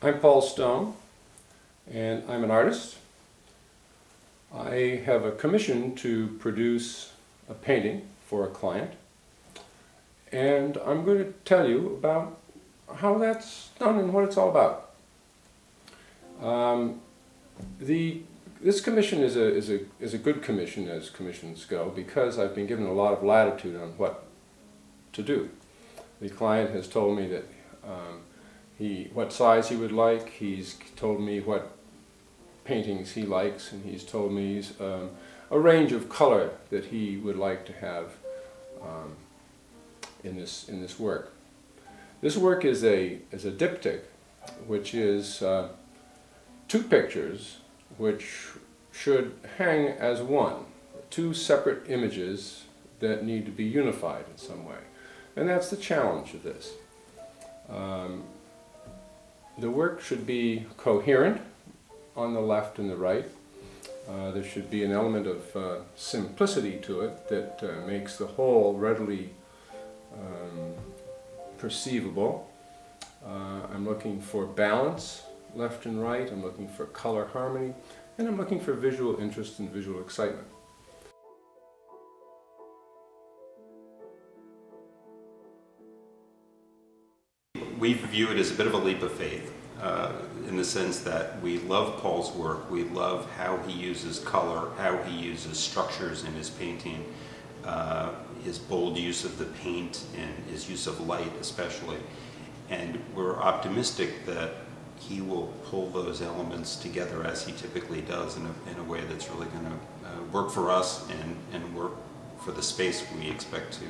I'm Paul Stone, and I'm an artist. I have a commission to produce a painting for a client, and I'm going to tell you about how that's done and what it's all about. This commission is a good commission, as commissions go, because I've been given a lot of latitude on what to do. The client has told me that what size he would like. He's told me what paintings he likes, and he's told me a range of color that he would like to have in this work. This work is a diptych, which is two pictures which should hang as one, two separate images that need to be unified in some way. And that's the challenge of this. The work should be coherent on the left and the right. There should be an element of simplicity to it that makes the whole readily perceivable. I'm looking for balance, left and right. I'm looking for color harmony, and I'm looking for visual interest and visual excitement. We view it as a bit of a leap of faith in the sense that we love Paul's work, we love how he uses color, how he uses structures in his painting, his bold use of the paint and his use of light especially. And we're optimistic that he will pull those elements together as he typically does in a way that's really going to work for us and work for the space we expect to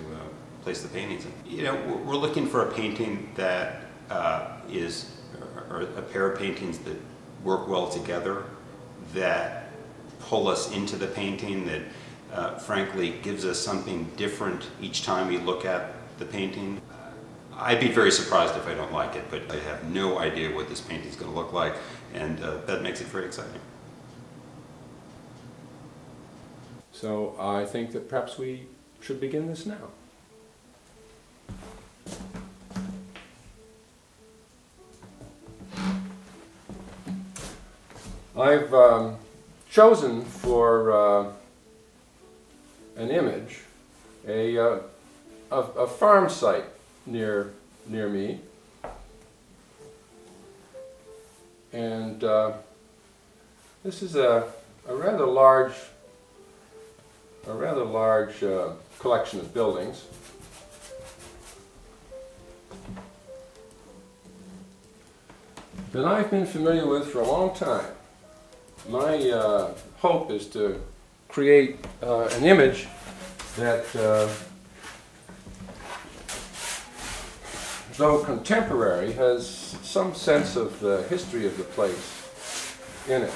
place the paintings in. You know, we're looking for a painting that or a pair of paintings that work well together, that pull us into the painting, that frankly gives us something different each time we look at the painting. I'd be very surprised if I don't like it, but I have no idea what this painting is going to look like, and that makes it very exciting. So I think that perhaps we should begin this now. I've chosen for an image a farm site near me, and this is a rather large collection of buildings. That I've been familiar with for a long time. My hope is to create an image that, though contemporary, has some sense of the history of the place in it.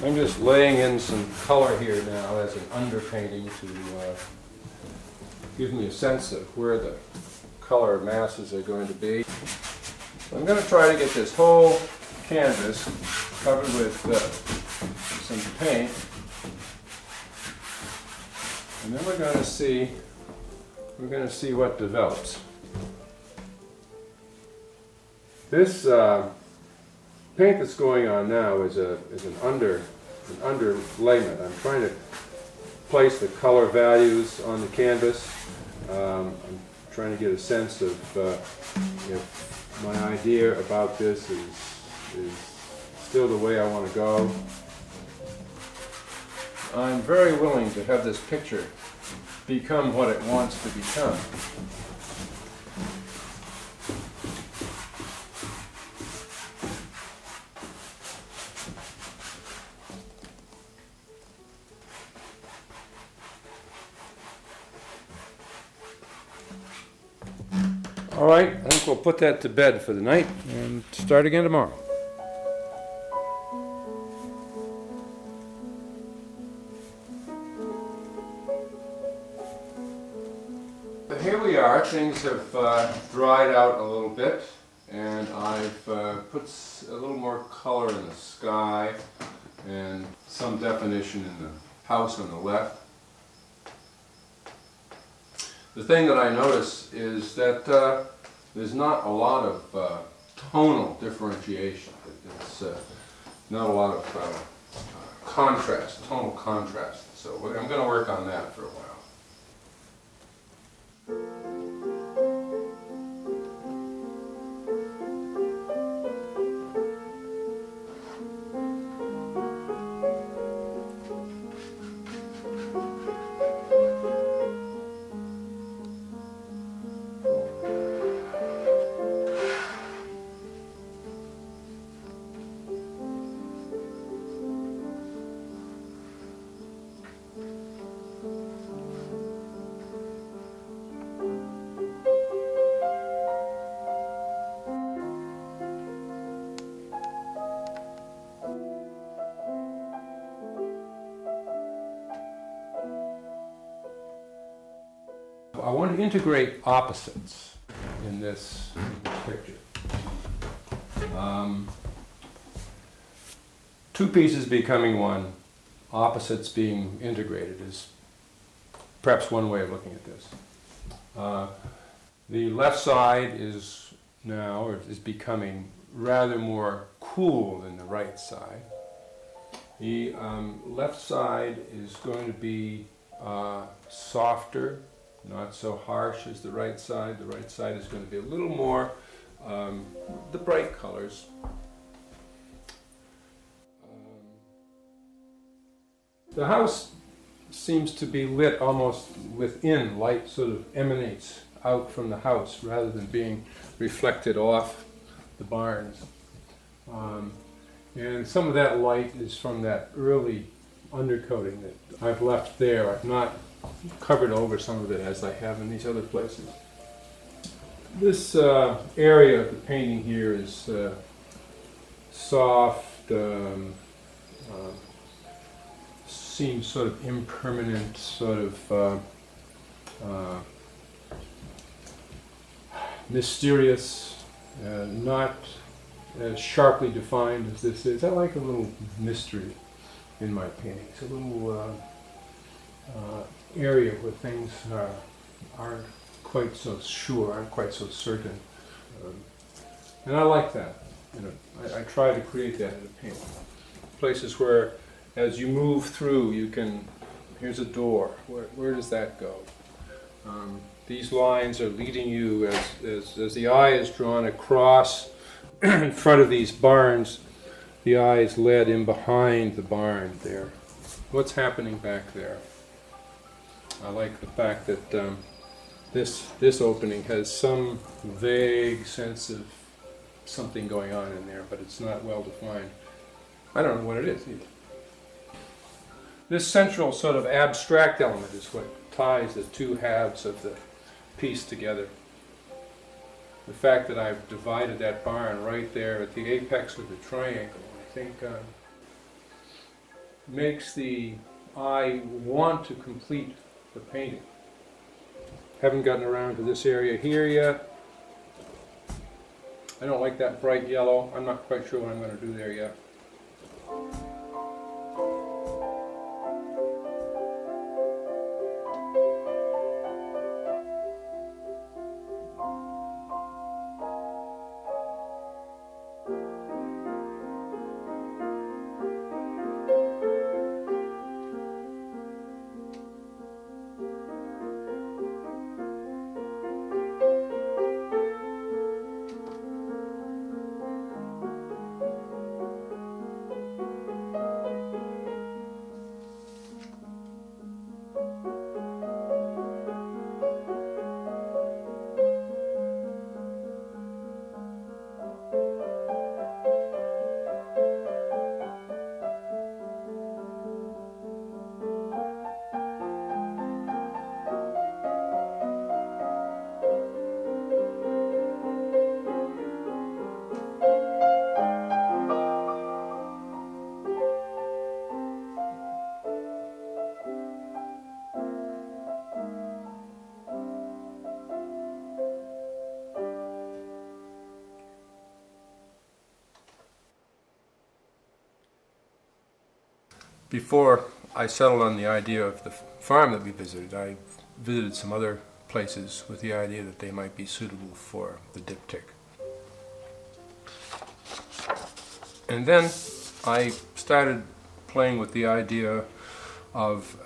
I'm just laying in some color here now as an underpainting to give me a sense of where the color masses are going to be. So I'm going to try to get this whole canvas covered with some paint, and then we're going to see what develops. This paint that's going on now is an underlayment. I'm trying to place the color values on the canvas. I'm trying to get a sense of if my idea about this is still the way I want to go. I'm very willing to have this picture become what it wants to become. All right, I think we'll put that to bed for the night and start again tomorrow. Here we are. Things have dried out a little bit, and I've put a little more color in the sky and some definition in the house on the left. The thing that I notice is that there's not a lot of tonal differentiation. It's not a lot of contrast, tonal contrast. So I'm going to work on that for a while. I want to integrate opposites in this picture. Two pieces becoming one, opposites being integrated is perhaps one way of looking at this. The left side is now, or is becoming, rather more cool than the right side. The left side is going to be softer, not so harsh as the right side. The right side is going to be a little more the bright colors. The house seems to be lit almost within. Light sort of emanates out from the house rather than being reflected off the barns. And some of that light is from that early undercoating that I've left there. I've not covered over some of it as I have in these other places. This area of the painting here is soft, seems sort of impermanent, sort of mysterious, not as sharply defined as this is. I like a little mystery in my paintings, a little area where things aren't quite so sure, aren't quite so certain. And I like that. You know, I try to create that in a painting. Places where, as you move through, you can, here's a door, where does that go? These lines are leading you as the eye is drawn across in front of these barns, the eye is led in behind the barn there. What's happening back there? I like the fact that this opening has some vague sense of something going on in there, but it's not well defined. I don't know what it is either. This central sort of abstract element is what ties the two halves of the piece together. The fact that I've divided that barn right there at the apex of the triangle, I think makes the eye want to complete the painting. Haven't gotten around to this area here yet. I don't like that bright yellow. I'm not quite sure what I'm going to do there yet. Before I settled on the idea of the farm that we visited, I visited some other places with the idea that they might be suitable for the diptych. And then I started playing with the idea of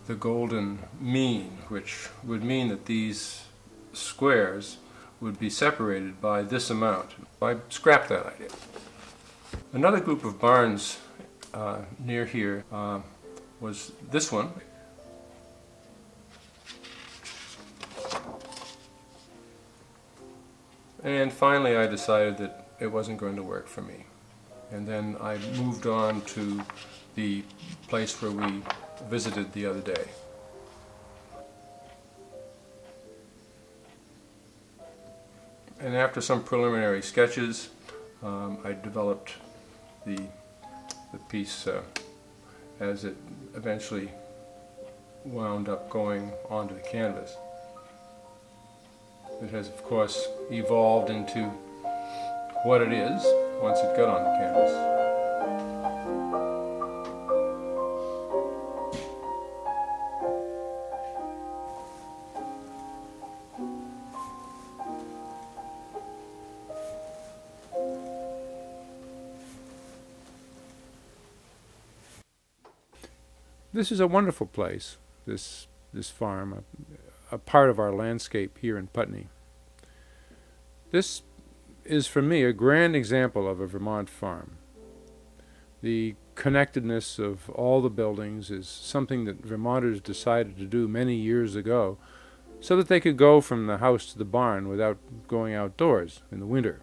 the golden mean, which would mean that these squares would be separated by this amount. I scrapped that idea. Another group of barns near here was this one. And finally I decided that it wasn't going to work for me. And then I moved on to the place where we visited the other day. And after some preliminary sketches, I developed the piece as it eventually wound up going onto the canvas. It has, of course, evolved into what it is once it got on the canvas. This is a wonderful place, this farm, a part of our landscape here in Putney. This is for me a grand example of a Vermont farm. The connectedness of all the buildings is something that Vermonters decided to do many years ago so that they could go from the house to the barn without going outdoors in the winter.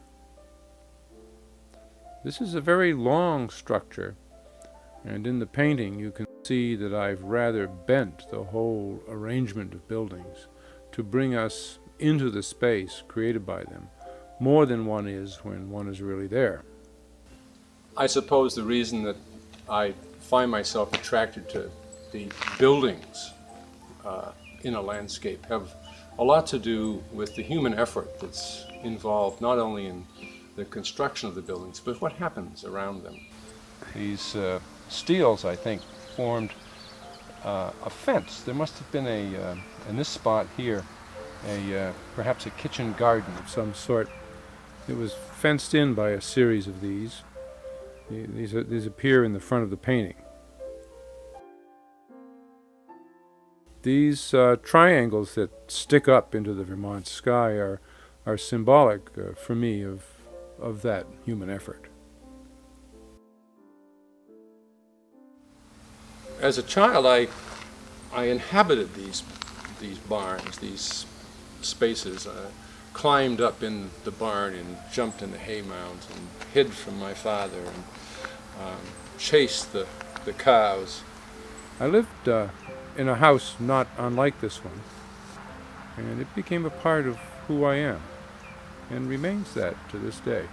This is a very long structure, and in the painting you can see that I've rather bent the whole arrangement of buildings to bring us into the space created by them, more than one is when one is really there. I suppose the reason that I find myself attracted to the buildings in a landscape have a lot to do with the human effort that's involved not only in the construction of the buildings, but what happens around them. These steels, I think, formed a fence. There must have been in this spot here, perhaps a kitchen garden of some sort. It was fenced in by a series of these. These appear in the front of the painting. These triangles that stick up into the Vermont sky are symbolic for me of that human effort. As a child, I inhabited these barns, these spaces. Climbed up in the barn and jumped in the hay mounds and hid from my father and chased the cows. I lived in a house not unlike this one, and it became a part of who I am, and remains that to this day.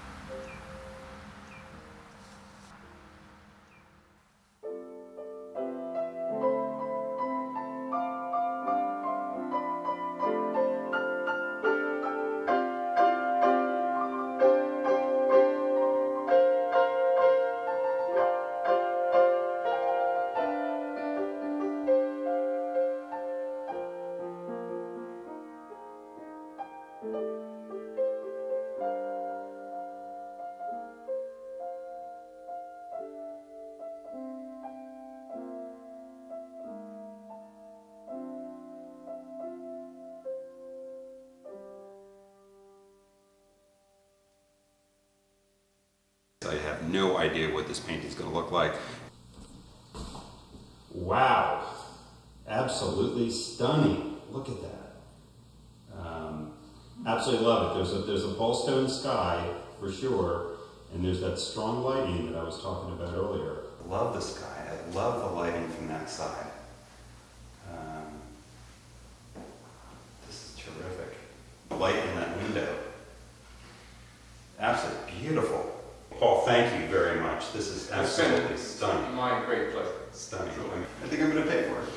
I have no idea what this painting is going to look like. Wow, absolutely stunning. Look at that. Absolutely love it. There's a Bullstone sky for sure, and there's that strong lighting that I was talking about earlier. Love the sky. I love the lighting from that side. This is terrific. The light in that window. Absolutely beautiful. Paul, thank you very much. This is absolutely stunning. My great pleasure. Stunning. I think I'm going to pay for it.